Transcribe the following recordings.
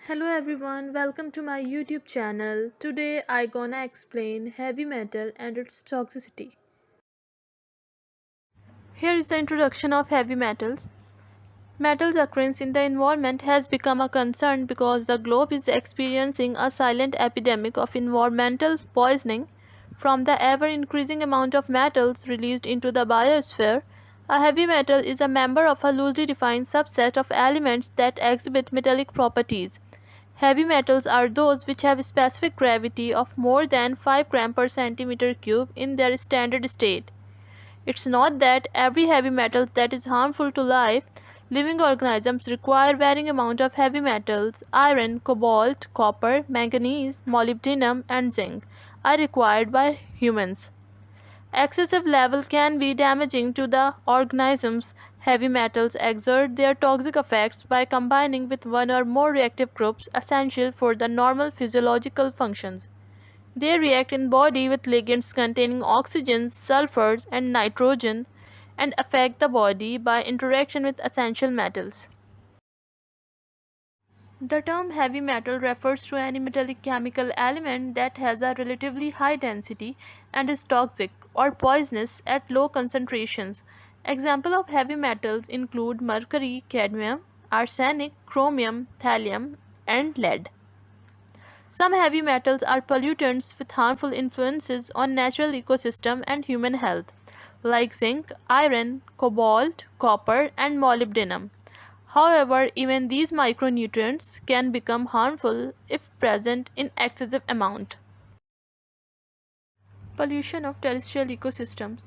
Hello everyone, welcome to my YouTube channel. Today I gonna explain heavy metal and its toxicity. Here is the introduction of heavy metals. Metals occurrence in the environment has become a concern because the globe is experiencing a silent epidemic of environmental poisoning from the ever increasing amount of metals released into the biosphere. A heavy metal is a member of a loosely defined subset of elements that exhibit metallic properties. Heavy metals are those which have a specific gravity of more than 5 gram per centimeter cube in their standard state. It's not that every heavy metal that is harmful to life. Living organisms require varying amount of heavy metals. Iron, cobalt, copper, manganese, molybdenum and zinc are required by humans. Excessive level can be damaging to the organisms. Heavy metals exert their toxic effects by combining with one or more reactive groups essential for the normal physiological functions. They react in body with ligands containing oxygens, sulfurs, and nitrogen and affect the body by interaction with essential metals. The term heavy metal refers to any metallic chemical element that has a relatively high density and is toxic or poisonous at low concentrations. Examples of heavy metals include mercury, cadmium, arsenic, chromium, thallium, and lead. Some heavy metals are pollutants with harmful influences on natural ecosystem and human health, like zinc, iron, cobalt, copper, and molybdenum. However, even these micronutrients can become harmful if present in excessive amount. Pollution of terrestrial ecosystems.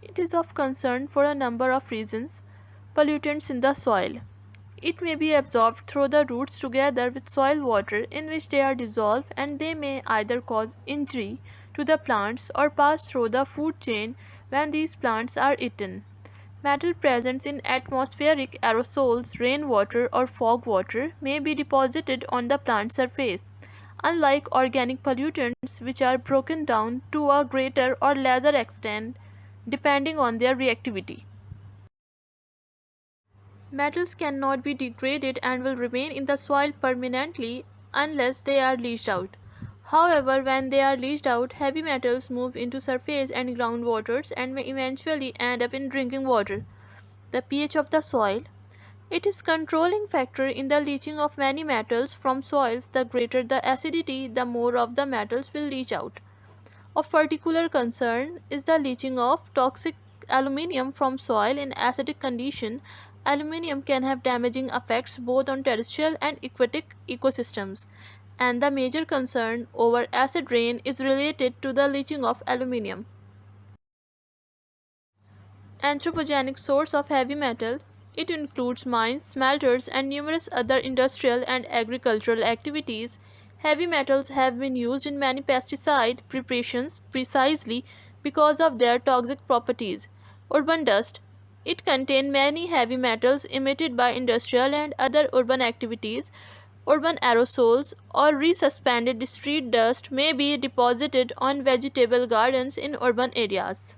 It is of concern for a number of reasons. Pollutants in the soil. It may be absorbed through the roots together with soil water in which they are dissolved, and they may either cause injury to the plants or pass through the food chain when these plants are eaten. Metal present in atmospheric aerosols, rainwater, or fog water may be deposited on the plant surface. Unlike organic pollutants, which are broken down to a greater or lesser extent depending on their reactivity. Metals cannot be degraded and will remain in the soil permanently unless they are leached out. However, when they are leached out, heavy metals move into surface and groundwaters and may eventually end up in drinking water. The pH of the soil. It is controlling factor in the leaching of many metals from soils. The greater the acidity, the more of the metals will leach out. Of particular concern is the leaching of toxic aluminium from soil in acidic condition. Aluminium can have damaging effects both on terrestrial and aquatic ecosystems, and the major concern over acid rain is related to the leaching of aluminium. Anthropogenic source of heavy metals. It includes mines, smelters, and numerous other industrial and agricultural activities. Heavy metals have been used in many pesticide preparations precisely because of their toxic properties. Urban dust. It contains many heavy metals emitted by industrial and other urban activities. Urban aerosols or resuspended street dust may be deposited on vegetable gardens in urban areas.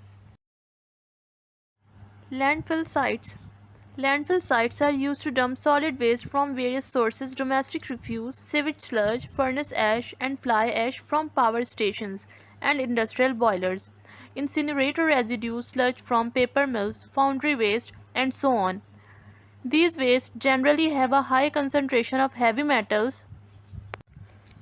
Landfill sites. Landfill sites are used to dump solid waste from various sources: domestic refuse, sewage sludge, furnace ash, and fly ash from power stations and industrial boilers, incinerator residues, sludge from paper mills, foundry waste, and so on. These wastes generally have a high concentration of heavy metals.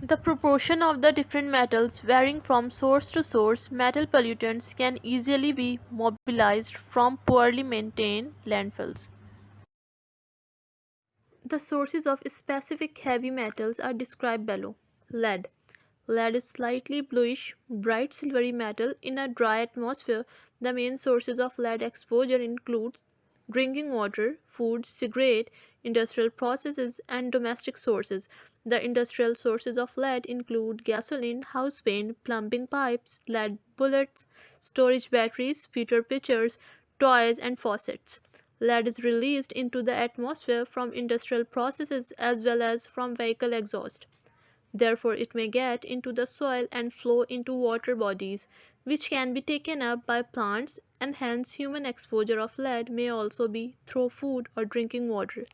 The proportion of the different metals varying from source to source. Metal pollutants can easily be mobilized from poorly maintained landfills. The sources of specific heavy metals are described below. Lead. Lead is slightly bluish, bright silvery metal in a dry atmosphere. The main sources of lead exposure include drinking water, food, cigarette, industrial processes, and domestic sources. The industrial sources of lead include gasoline, house paint, plumbing pipes, lead bullets, storage batteries, pewter pitchers, toys, and faucets. Lead is released into the atmosphere from industrial processes as well as from vehicle exhaust. Therefore, it may get into the soil and flow into water bodies, which can be taken up by plants, and hence human exposure of lead may also be through food or drinking water.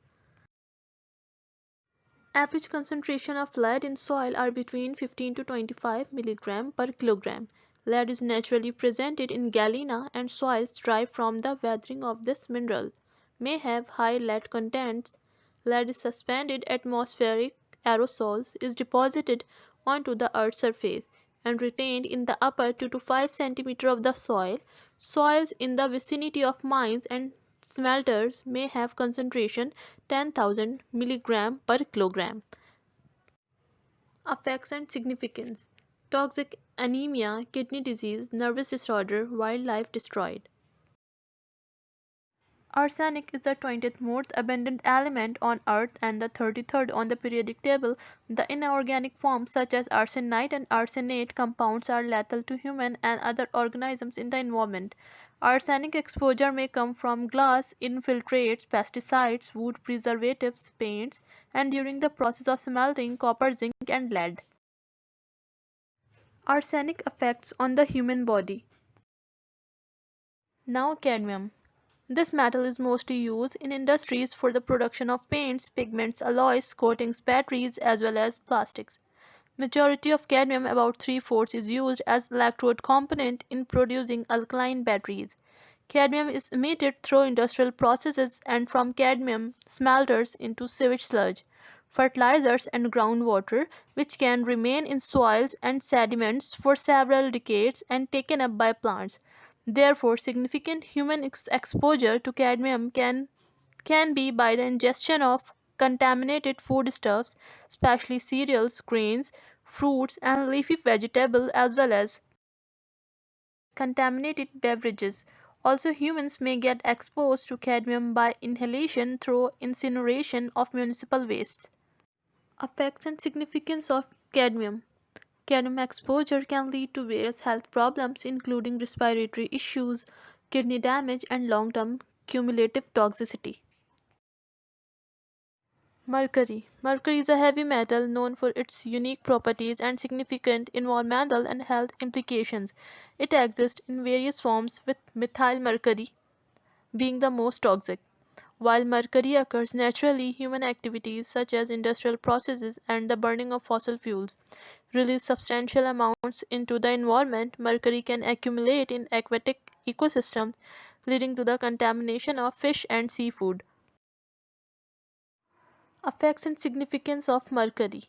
Average concentration of lead in soil are between 15 to 25 mg per kilogram. Lead is naturally presented in galena and soils derived from the weathering of this mineral may have high lead contents. Lead is suspended atmospheric aerosols is deposited onto the earth's surface and retained in the upper 2 to 5 cm of the soil. Soils in the vicinity of mines and smelters may have concentration 10,000 mg per kilogram. Effects and significance: toxic anemia, kidney disease, nervous disorder, wildlife destroyed. Arsenic is the 20th most abundant element on Earth and the 33rd on the periodic table. The inorganic forms such as arsenite and arsenate compounds are lethal to human and other organisms in the environment. Arsenic exposure may come from glass, infiltrates, pesticides, wood preservatives, paints, and during the process of smelting copper, zinc, and lead. Arsenic effects on the human body. Now, cadmium. This metal is mostly used in industries for the production of paints, pigments, alloys, coatings, batteries, as well as plastics. Majority of cadmium, about 3/4, is used as electrode component in producing alkaline batteries. Cadmium is emitted through industrial processes and from cadmium smelters into sewage sludge, fertilizers, and groundwater, which can remain in soils and sediments for several decades and taken up by plants. Therefore, significant human exposure to cadmium can be by the ingestion of contaminated foodstuffs, especially cereals, grains, fruits, and leafy vegetables, as well as contaminated beverages. Also, humans may get exposed to cadmium by inhalation through incineration of municipal wastes. Effects and significance of cadmium. Cadmium exposure can lead to various health problems, including respiratory issues, kidney damage, and long term cumulative toxicity. Mercury. Mercury is a heavy metal known for its unique properties and significant environmental and health implications. It exists in various forms, with methyl mercury being the most toxic. While mercury occurs naturally, human activities such as industrial processes and the burning of fossil fuels release substantial amounts into the environment. Mercury can accumulate in aquatic ecosystems, leading to the contamination of fish and seafood. Effects and significance of mercury.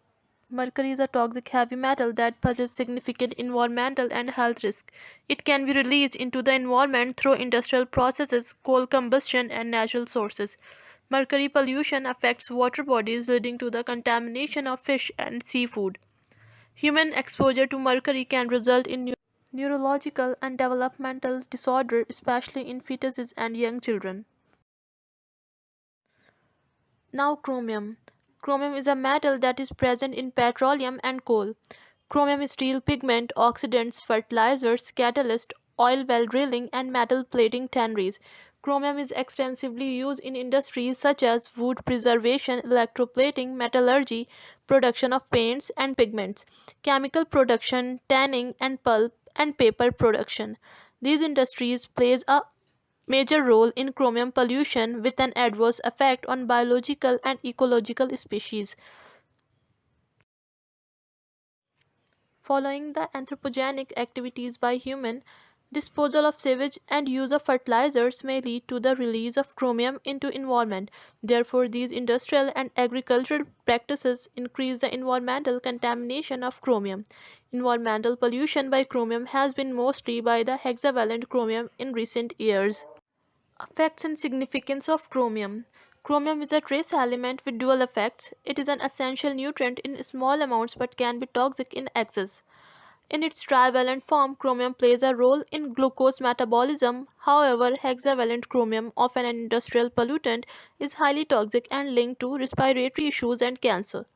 Mercury is a toxic heavy metal that poses significant environmental and health risks. It can be released into the environment through industrial processes, coal combustion, and natural sources. Mercury pollution affects water bodies, leading to the contamination of fish and seafood. Human exposure to mercury can result in neurological and developmental disorder, especially in fetuses and young children. Now, chromium. Chromium is a metal that is present in petroleum and coal. Chromium is steel pigment, oxidants, fertilizers, catalyst, oil well drilling, and metal plating tanneries. Chromium is extensively used in industries such as wood preservation, electroplating, metallurgy, production of paints and pigments, chemical production, tanning, and pulp and paper production. These industries plays a major role in chromium pollution with an adverse effect on biological and ecological species. Following the anthropogenic activities by human, disposal of sewage and use of fertilizers may lead to the release of chromium into environment. Therefore, these industrial and agricultural practices increase the environmental contamination of chromium. Environmental pollution by chromium has been mostly by the hexavalent chromium in recent years. Effects and significance of chromium. Chromium is a trace element with dual effects. It is an essential nutrient in small amounts but can be toxic in excess. In its trivalent form, chromium plays a role in glucose metabolism. However, hexavalent chromium, often an industrial pollutant, is highly toxic and linked to respiratory issues and cancer.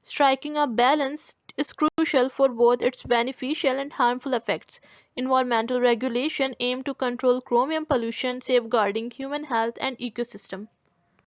Striking a balance is crucial for both its beneficial and harmful effects. Environmental regulation aim to control chromium pollution, safeguarding human health and ecosystem.